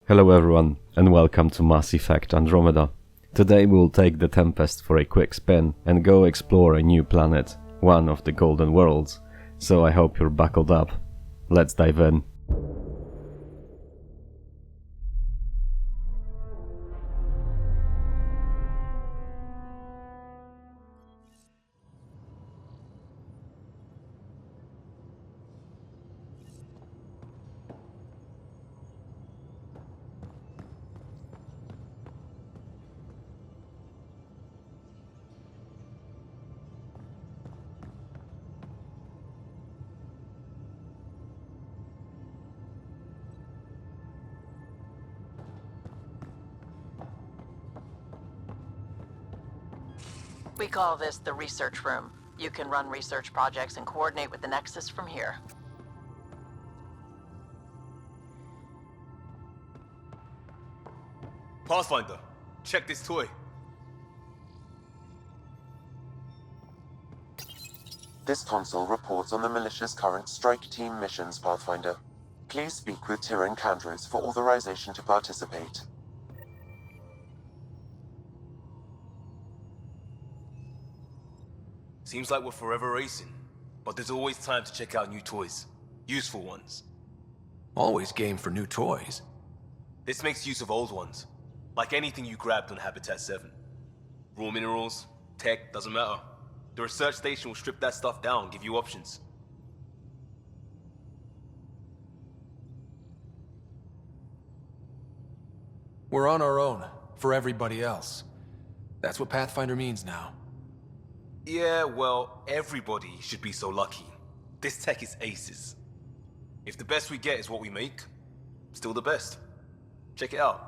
Hello everyone, and welcome to Mass Effect Andromeda. Today we'll take the Tempest for a quick spin and go explore a new planet, one of the Golden Worlds, so I hope you're buckled up. Let's dive in. We call this the research room. You can run research projects and coordinate with the Nexus from here. Pathfinder, check this toy. This console reports on the militia's current strike team missions, Pathfinder. Please speak with Tyrann Kandros for authorization to participate. Seems like we're forever racing, but there's always time to check out new toys. Useful ones. Always game for new toys. This makes use of old ones, like anything you grabbed on Habitat 7. Raw minerals, tech, doesn't matter. The research station will strip that stuff down and give you options. We're on our own, for everybody else. That's what Pathfinder means now. Yeah, well, everybody should be so lucky. This tech is aces. If the best we get is what we make, still the best. Check it out.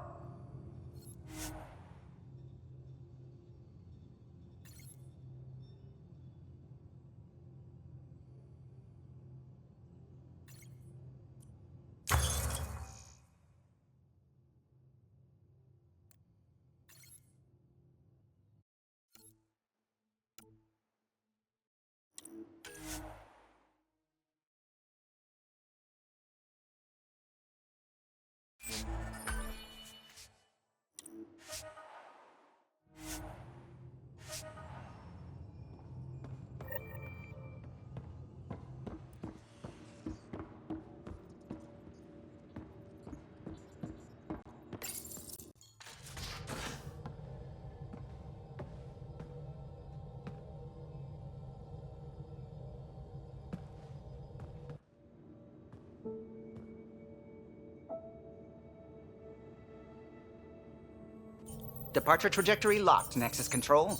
Departure trajectory locked, Nexus Control.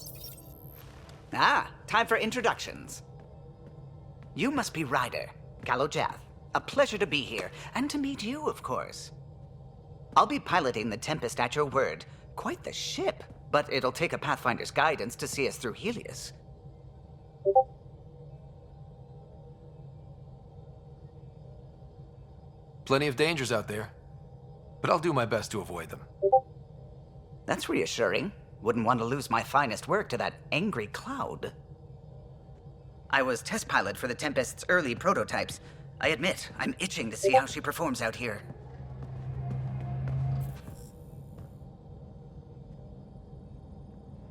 Time for introductions. You must be Ryder, Galojath. A pleasure to be here, and to meet you, of course. I'll be piloting the Tempest at your word. Quite the ship, but it'll take a Pathfinder's guidance to see us through Helios. Plenty of dangers out there, but I'll do my best to avoid them. That's reassuring. Wouldn't want to lose my finest work to that angry cloud. I was test pilot for the Tempest's early prototypes. I admit, I'm itching to see how she performs out here.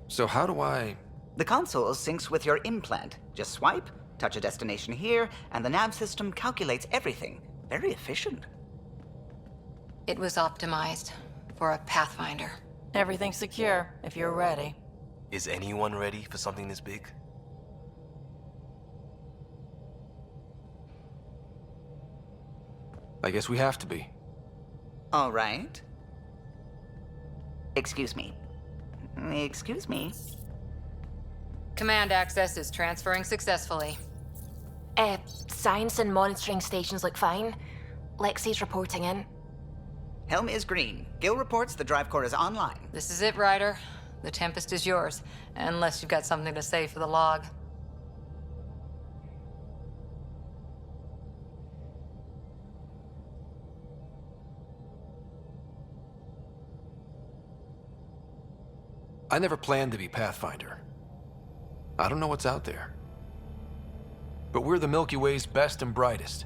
So how do I... The console syncs with your implant. Just swipe, touch a destination here, and the nav system calculates everything. Very efficient. It was optimized for a Pathfinder. Everything's secure, if you're ready. Is anyone ready for something this big? I guess we have to be. All right. Excuse me. Excuse me. Command access is transferring successfully. Science and monitoring stations look fine. Lexi's reporting in. Helm is green. Gil reports the drive core is online. This is it, Ryder. The Tempest is yours, unless you've got something to say for the log. I never planned to be Pathfinder. I don't know what's out there. But we're the Milky Way's best and brightest.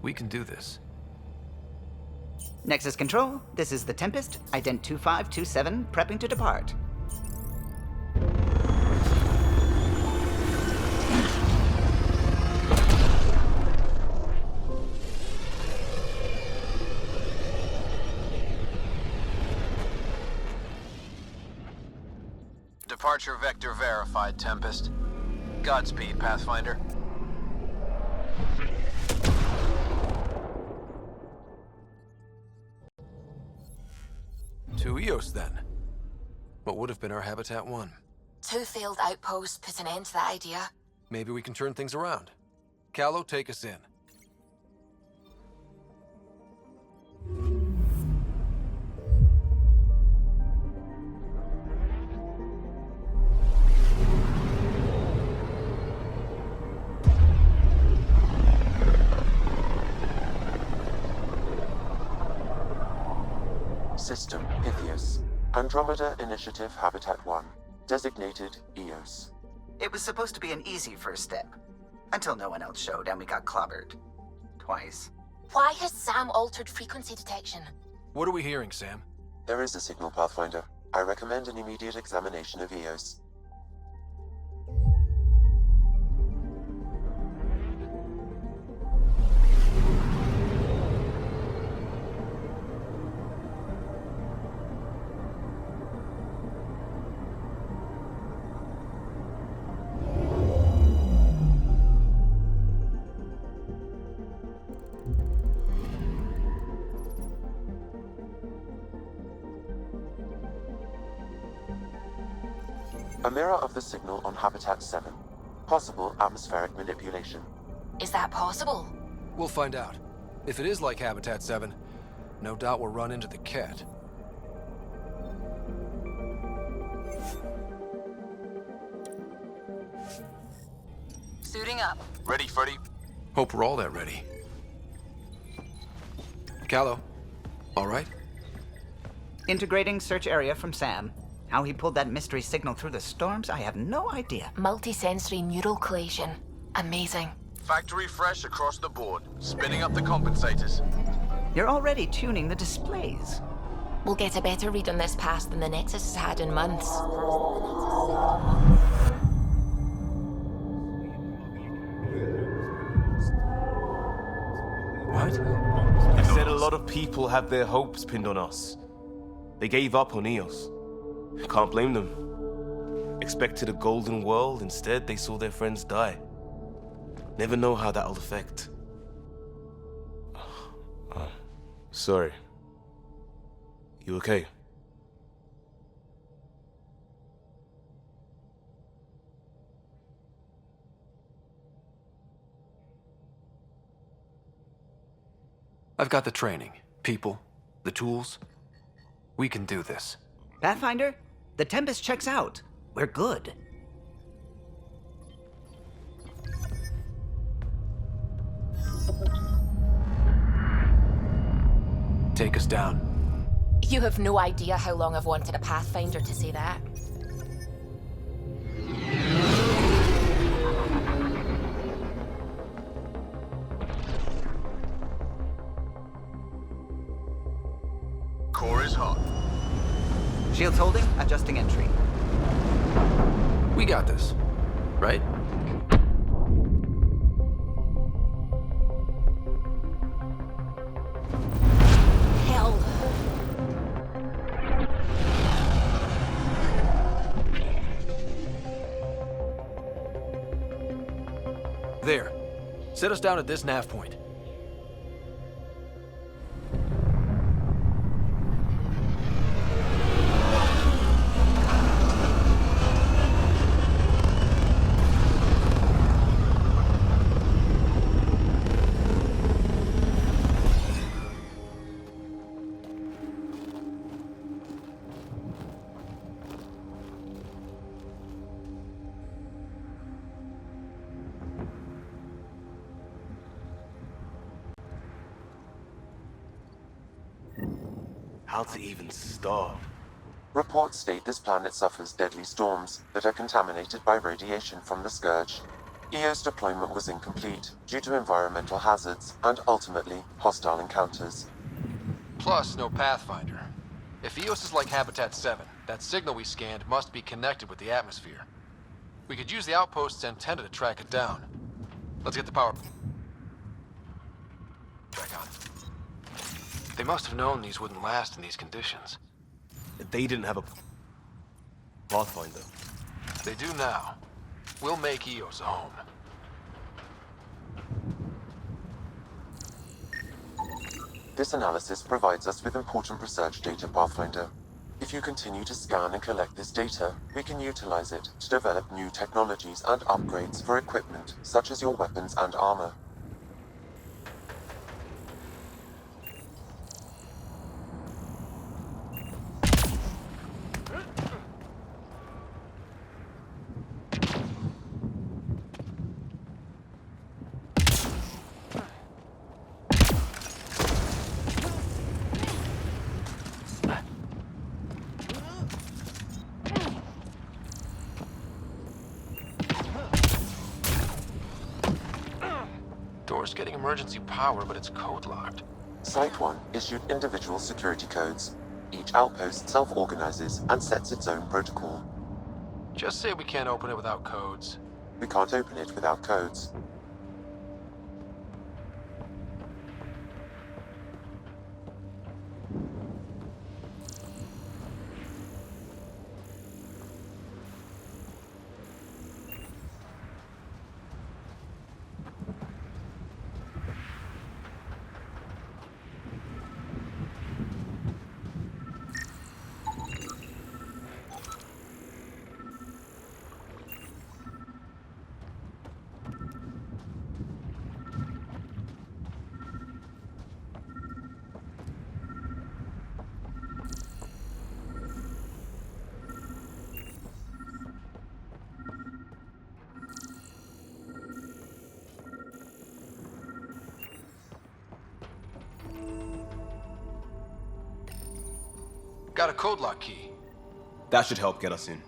We can do this. Nexus Control, this is the Tempest, ident 2527, prepping to depart. Departure vector verified, Tempest. Godspeed, Pathfinder. To Eos, then. What would have been our Habitat 1? 2 failed outposts put an end to that idea. Maybe we can turn things around. Callow, take us in. System Pythias. Andromeda Initiative Habitat 1. Designated Eos. It was supposed to be an easy first step. Until no one else showed and we got clobbered. Twice. Why has Sam altered frequency detection? What are we hearing, Sam? There is a signal, Pathfinder. I recommend an immediate examination of Eos. A mirror of the signal on Habitat 7. Possible atmospheric manipulation. Is that possible? We'll find out. If it is like Habitat 7, no doubt we'll run into the cat. Suiting up. Ready, Freddy? Hope we're all that ready. Callow, all right? Integrating search area from Sam. How he pulled that mystery signal through the storms, I have no idea. Multisensory neural collation. Amazing. Factory fresh across the board. Spinning up the compensators. You're already tuning the displays. We'll get a better read on this pass than the Nexus has had in months. What? I said a lot of people have their hopes pinned on us. They gave up on Eos. Can't blame them. Expected a golden world, instead they saw their friends die. Never know how that'll affect. Sorry. You okay? I've got the training, people, the tools. We can do this. Pathfinder, the Tempest checks out. We're good. Take us down. You have no idea how long I've wanted a Pathfinder to say that. Core is hot. Shields holding, adjusting entry. We got this, right? Hell. There. Set us down at this nav point. How to even start? Reports state this planet suffers deadly storms that are contaminated by radiation from the Scourge. Eos deployment was incomplete due to environmental hazards and ultimately hostile encounters. Plus, no Pathfinder. If EOS is like Habitat 7, that signal we scanned must be connected with the atmosphere. We could use the outpost's antenna to track it down. Let's get the power back on. They must have known these wouldn't last in these conditions. They didn't have a Pathfinder. They do now. We'll make EOS a home. This analysis provides us with important research data, Pathfinder. If you continue to scan and collect this data, we can utilize it to develop new technologies and upgrades for equipment, such as your weapons and armor. Door's getting emergency power, but it's code-locked. Site 1 issued individual security codes. Each outpost self-organizes and sets its own protocol. Just say we can't open it without codes. We can't open it without codes. Got a code lock key. That should help get us in.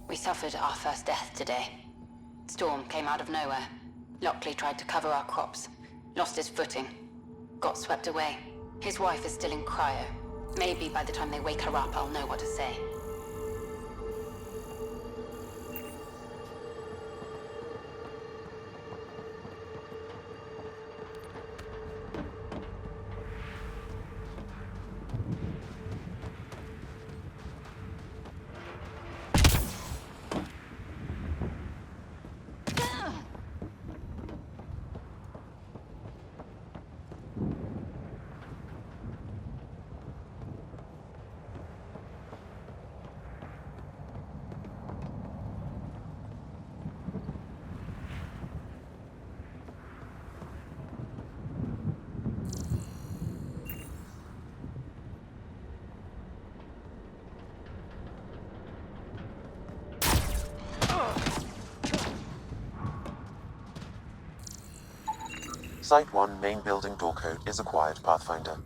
We suffered our first death today. Storm came out of nowhere. Lockley tried to cover our crops. Lost his footing. Got swept away. His wife is still in cryo. Maybe by the time they wake her up, I'll know what to say. Site 1 main building door code is acquired, Pathfinder.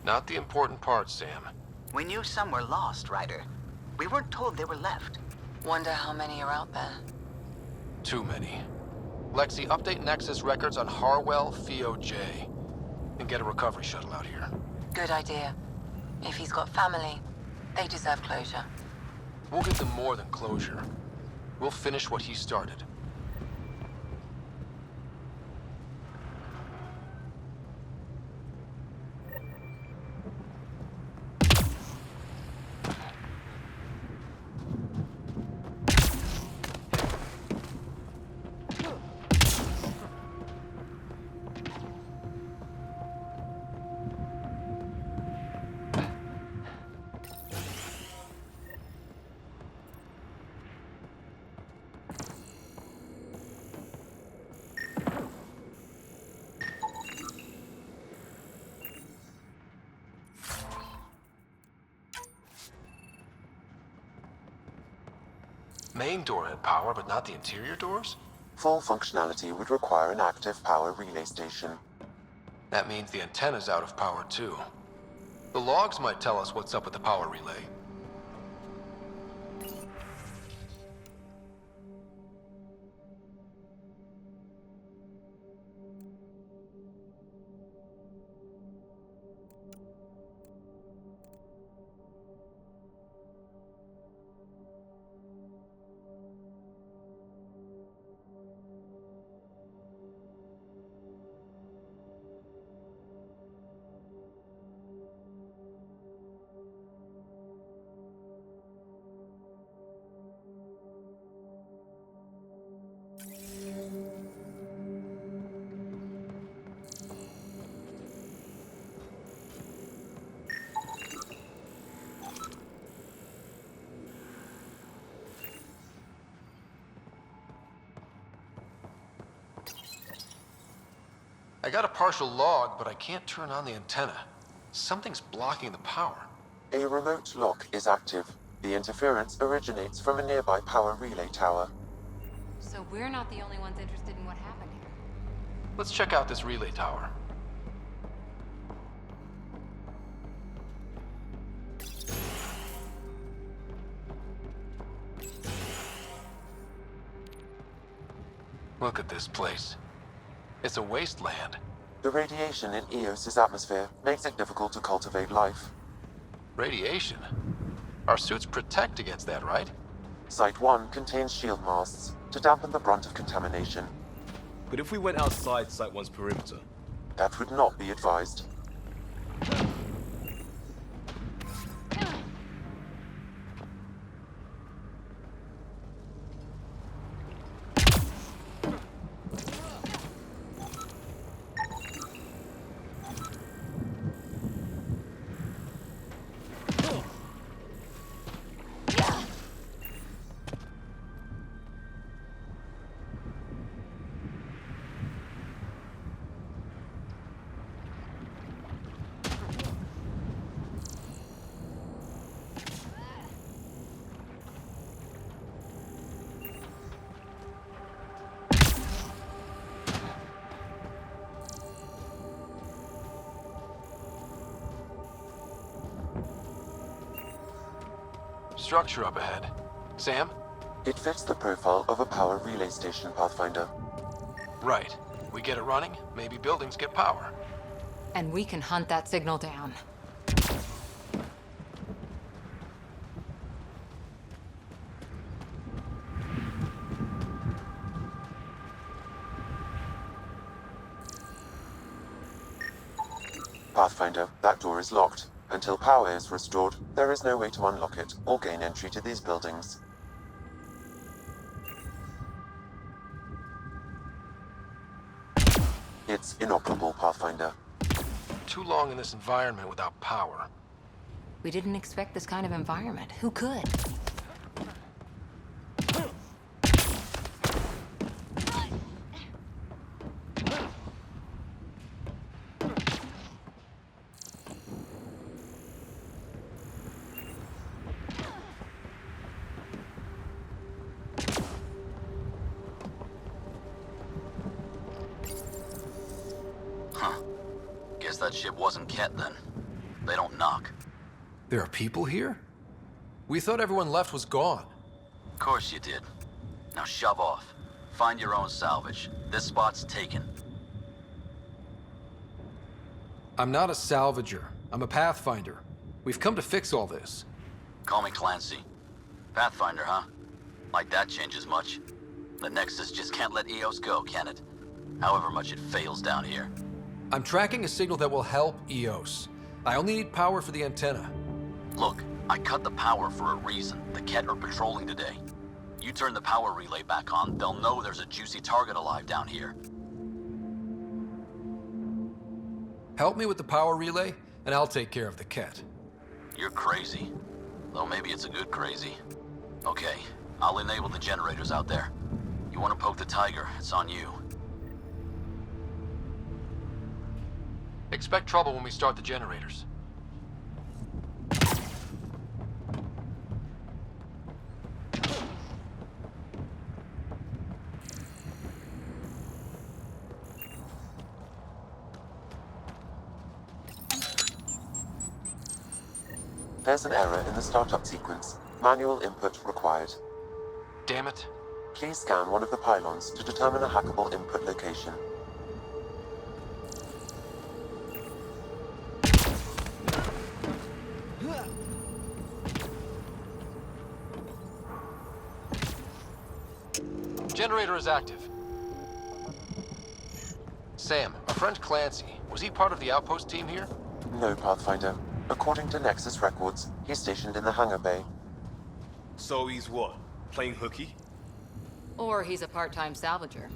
Not the important part, Sam. We knew some were lost, Ryder. We weren't told they were left. Wonder how many are out there. Too many. Lexi, update Nexus records on Harwell, Theo J. And get a recovery shuttle out here. Good idea. If he's got family, they deserve closure. We'll give them more than closure. We'll finish what he started. Main door had power, but not the interior doors? Full functionality would require an active power relay station. That means the antenna's out of power too. The logs might tell us what's up with the power relay. I got a partial log, but I can't turn on the antenna. Something's blocking the power. A remote lock is active. The interference originates from a nearby power relay tower. So we're not the only ones interested in what happened here. Let's check out this relay tower. Look at this place. It's a wasteland. The radiation in Eos's atmosphere makes it difficult to cultivate life. Radiation? Our suits protect against that, right? Site 1 contains shield masts to dampen the brunt of contamination. But if we went outside Site 1's perimeter? That would not be advised. Structure up ahead. Sam? It fits the profile of a power relay station, Pathfinder. Right. We get it running, maybe buildings get power. And we can hunt that signal down. Pathfinder, that door is locked. Until power is restored, there is no way to unlock it or gain entry to these buildings. It's inoperable, Pathfinder. Too long in this environment without power. We didn't expect this kind of environment. Who could? Guess that ship wasn't Ket then. They don't knock. There are people here? We thought everyone left was gone. Of course you did. Now shove off. Find your own salvage. This spot's taken. I'm not a salvager. I'm a Pathfinder. We've come to fix all this. Call me Clancy. Pathfinder, huh? Like that changes much. The Nexus just can't let Eos go, can it? However much it fails down here. I'm tracking a signal that will help Eos. I only need power for the antenna. Look, I cut the power for a reason. The Ket are patrolling today. You turn the power relay back on, they'll know there's a juicy target alive down here. Help me with the power relay, and I'll take care of the Ket. You're crazy. Though maybe it's a good crazy. Okay, I'll enable the generators out there. You want to poke the tiger, it's on you. Expect trouble when we start the generators. There's an error in the startup sequence. Manual input required. Damn it. Please scan one of the pylons to determine a hackable input location. Generator is active. Sam, our friend Clancy, was he part of the outpost team here? No, Pathfinder. According to Nexus records, he's stationed in the hangar bay. So he's what? Playing hooky? Or he's a part-time salvager.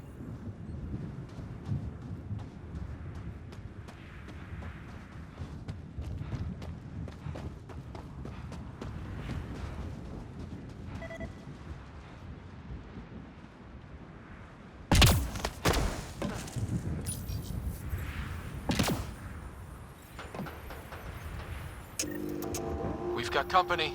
We've got company.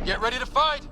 Get ready to fight!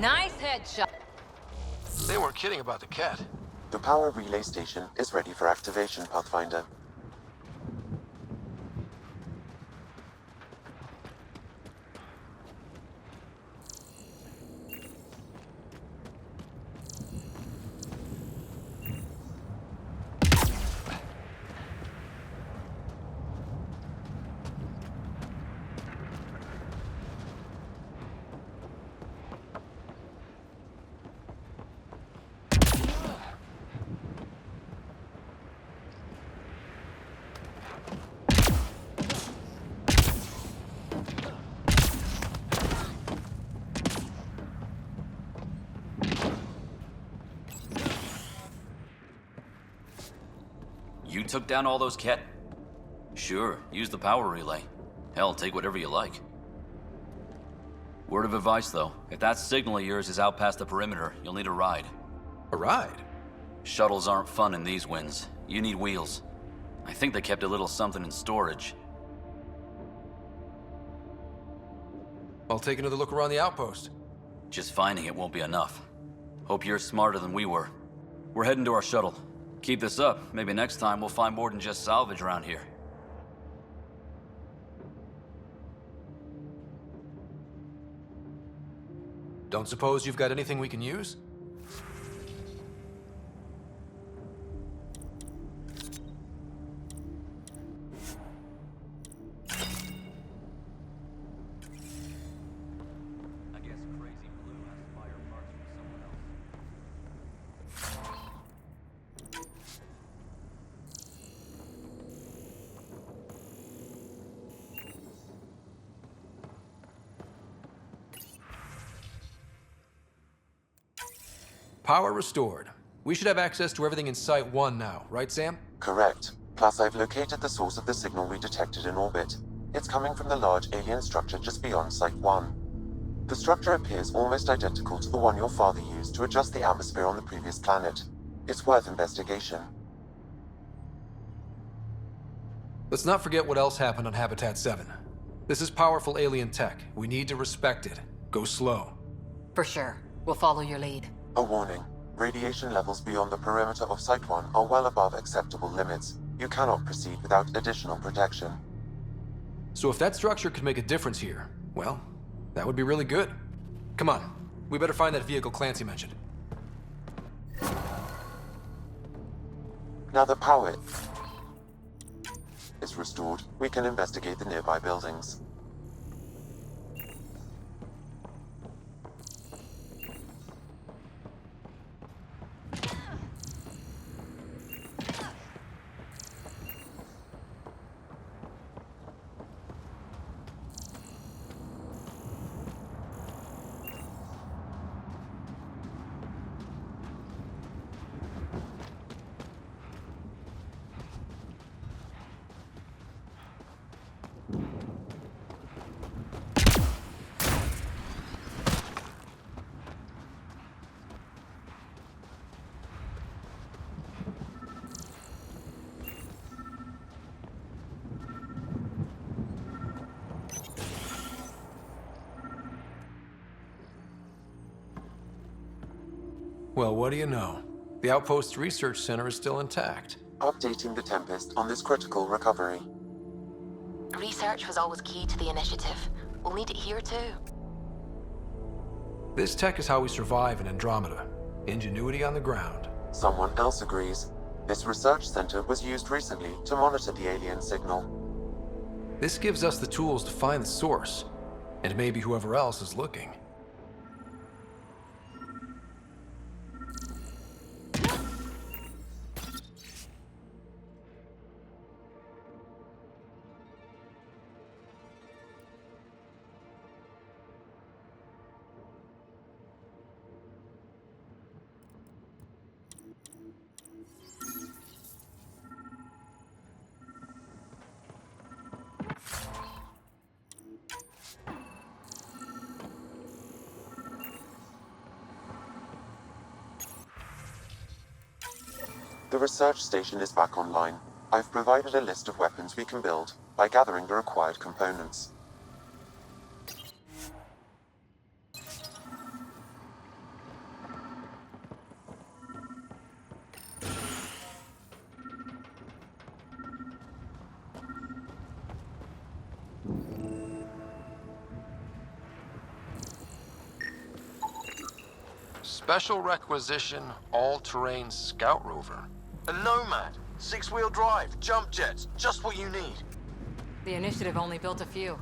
Nice headshot. They weren't kidding about the cat. The power relay station is ready for activation, Pathfinder. You took down all those Ket? Sure, use the power relay. Hell, take whatever you like. Word of advice, though. If that signal of yours is out past the perimeter, you'll need a ride. A ride? Shuttles aren't fun in these winds. You need wheels. I think they kept a little something in storage. I'll take another look around the outpost. Just finding it won't be enough. Hope you're smarter than we were. We're heading to our shuttle. Keep this up. Maybe next time we'll find more than just salvage around here. Don't suppose you've got anything we can use? Power restored. We should have access to everything in Site 1 now, right, Sam? Correct. Plus, I've located the source of the signal we detected in orbit. It's coming from the large alien structure just beyond Site 1. The structure appears almost identical to the one your father used to adjust the atmosphere on the previous planet. It's worth investigation. Let's not forget what else happened on Habitat 7. This is powerful alien tech. We need to respect it. Go slow. For sure. We'll follow your lead. A warning. Radiation levels beyond the perimeter of Site 1 are well above acceptable limits. You cannot proceed without additional protection. So if that structure could make a difference here, well, that would be really good. Come on. We better find that vehicle Clancy mentioned. Now that power is restored, we can investigate the nearby buildings. Well, what do you know? The Outpost Research Center is still intact. Updating the Tempest on this critical recovery. Research was always key to the initiative. We'll need it here too. This tech is how we survive in Andromeda. Ingenuity on the ground. Someone else agrees. This research center was used recently to monitor the alien signal. This gives us the tools to find the source, and maybe whoever else is looking. The research station is back online. I've provided a list of weapons we can build by gathering the required components. Special requisition, all-terrain scout rover. A Nomad, 6-wheel drive, jump jets, just what you need. The initiative only built a few.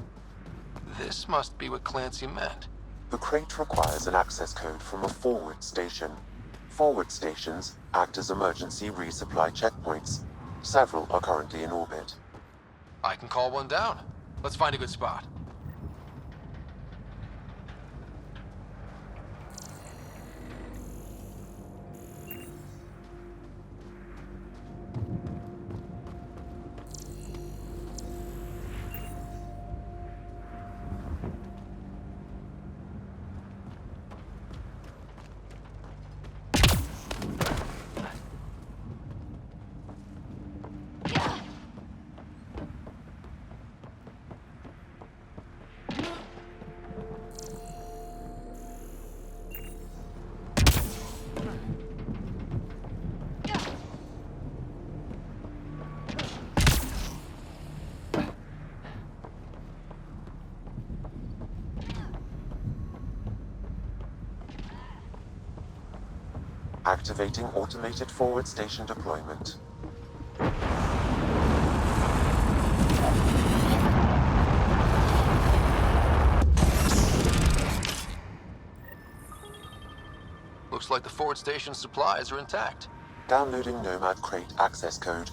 This must be what Clancy meant. The crate requires an access code from a forward station. Forward stations act as emergency resupply checkpoints. Several are currently in orbit. I can call one down. Let's find a good spot. Activating automated forward station deployment. Looks like the forward station supplies are intact. Downloading Nomad crate access code.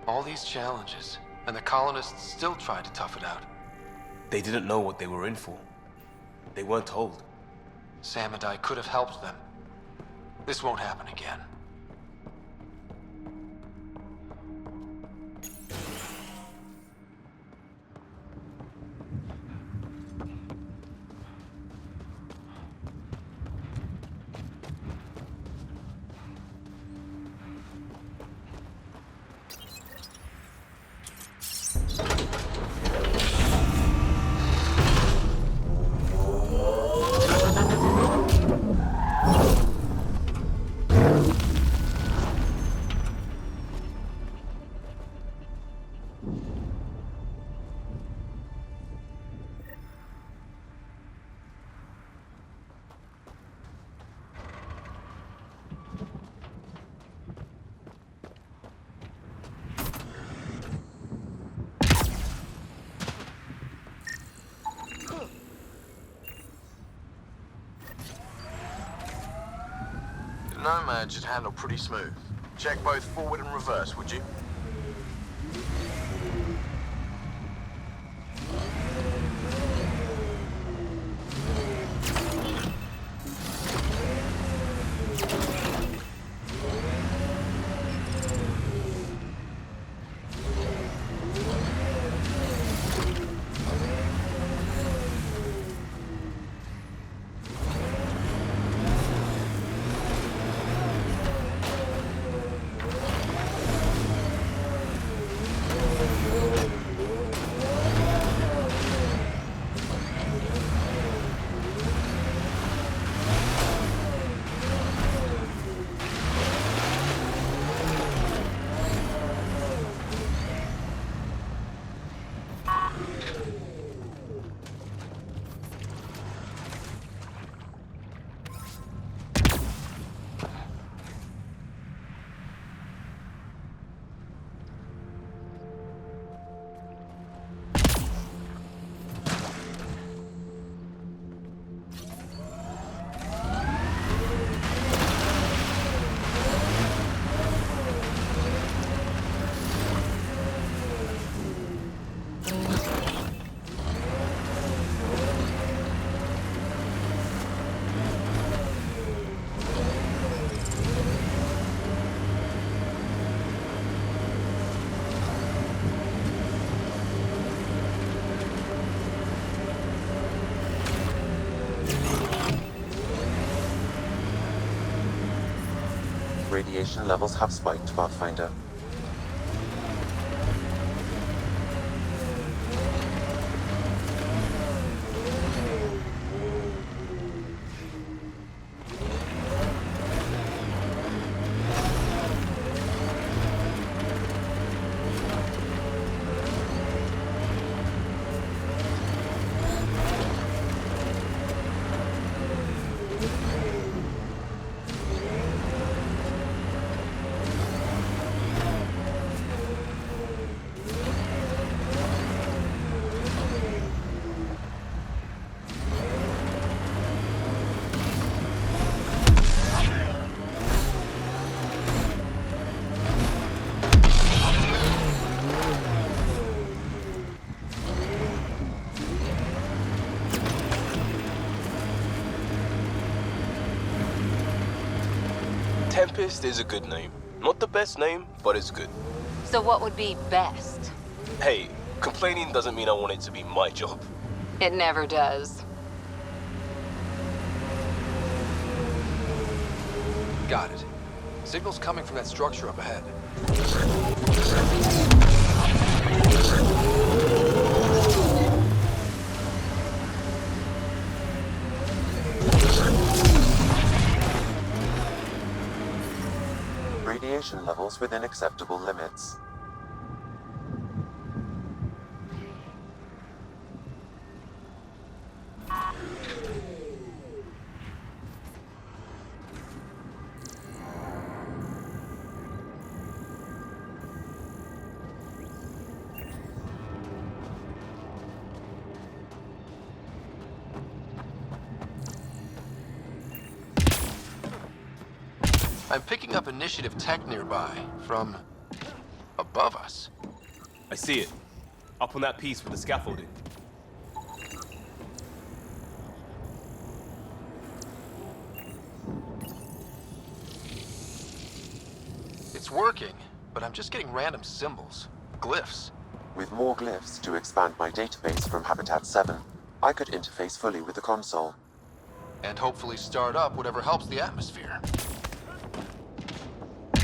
All these challenges, and the colonists still tried to tough it out. They didn't know what they were in for. They weren't told. Sam and I could have helped them. This won't happen again. Nomad should handle pretty smooth. Check both forward and reverse, would you? Radiation levels have spiked, Pathfinder. Tempest is a good name. Not the best name, but it's good. So what would be best? Hey, complaining doesn't mean I want it to be my job. It never does. Got it. Signal's coming from that structure up ahead. Radiation levels within acceptable limits. I'm picking up initiative tech nearby from Above us? I see it. Up on that piece with the scaffolding. It's working, but I'm just getting random symbols. Glyphs. With more glyphs to expand my database from Habitat 7, I could interface fully with the console. And hopefully start up whatever helps the atmosphere.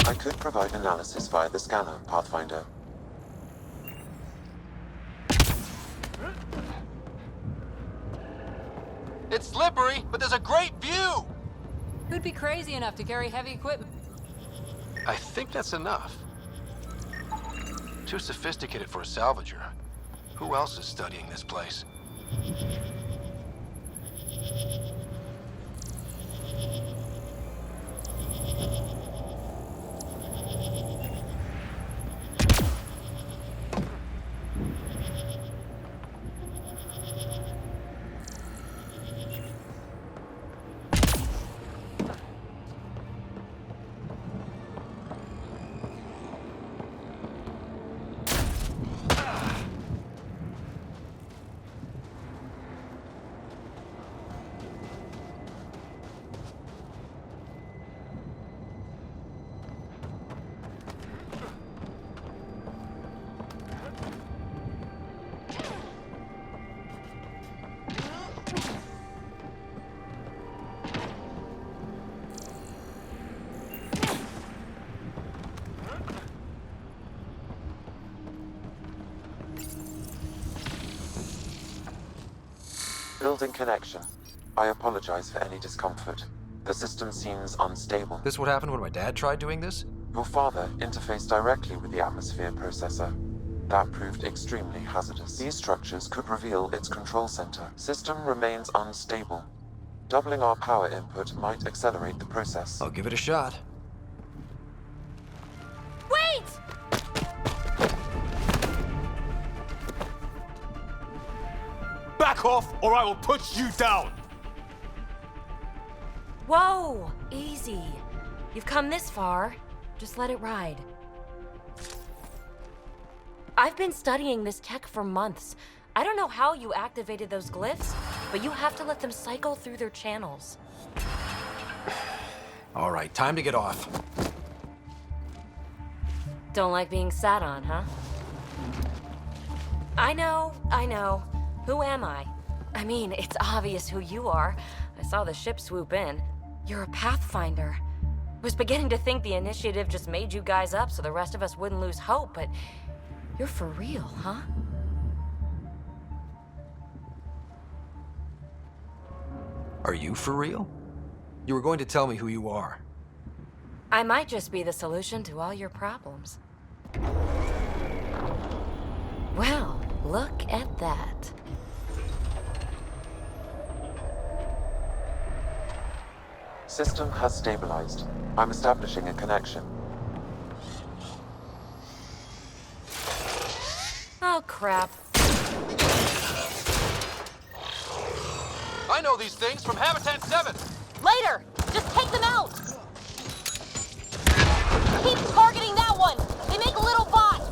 I could provide analysis via the scanner, Pathfinder. It's slippery, but there's a great view! Who'd be crazy enough to carry heavy equipment? I think that's enough. Too sophisticated for a salvager. Who else is studying this place? Building connection. I apologize for any discomfort. The system seems unstable. This what happened when my dad tried doing this? Your father interfaced directly with the atmosphere processor. That proved extremely hazardous. These structures could reveal its control center. System remains unstable. Doubling our power input might accelerate the process. I'll give it a shot. Wait! Back off, or I will put you down! Whoa! Easy. You've come this far. Just let it ride. I've been studying this tech for months. I don't know how you activated those glyphs, but you have to let them cycle through their channels. All right, time to get off. Don't like being sat on, huh? I know. Who am I? I mean, it's obvious who you are. I saw the ship swoop in. You're a Pathfinder. Was beginning to think the initiative just made you guys up so the rest of us wouldn't lose hope, but you're for real, huh? Are you for real? You were going to tell me who you are. I might just be the solution to all your problems. Well, look at that. System has stabilized. I'm establishing a connection. Oh, crap. I know these things from Habitat 7! Later! Just take them out! Keep targeting that one! They make little bots!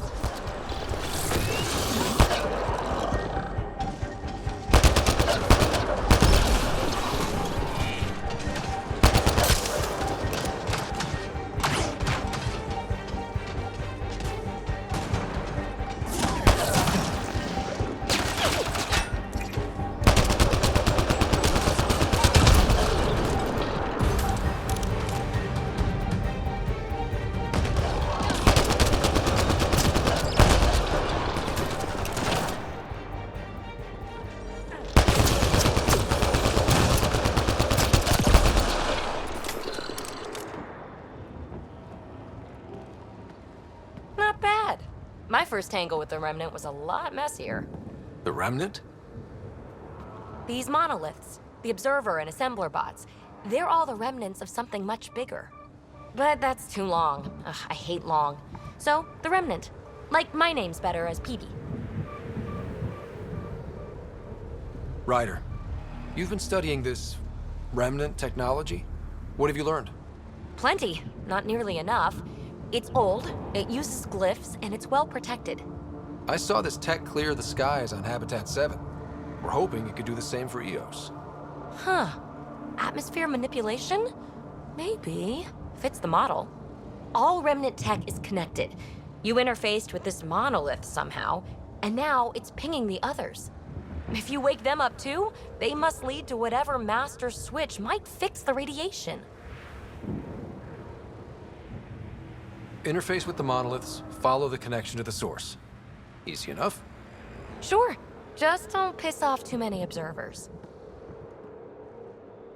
My first tangle with the remnant was a lot messier. The remnant? These monoliths, the observer and assembler bots, they're all the remnants of something much bigger. But that's too long. Ugh, I hate long. So, the remnant. Like my name's better as Peavy. Ryder, you've been studying this remnant technology? What have you learned? Plenty. Not nearly enough. It's old, it uses glyphs, and it's well protected. I saw this tech clear the skies on Habitat 7. We're hoping it could do the same for EOS. Huh. Atmosphere manipulation? Maybe. Fits the model. All remnant tech is connected. You interfaced with this monolith somehow, and now it's pinging the others. If you wake them up too, they must lead to whatever master switch might fix the radiation. Interface with the monoliths, follow the connection to the source. Easy enough. Sure. Just don't piss off too many observers.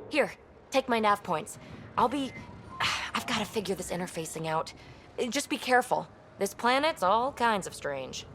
Here, take my nav points. I've got to figure this interfacing out. Just be careful. This planet's all kinds of strange.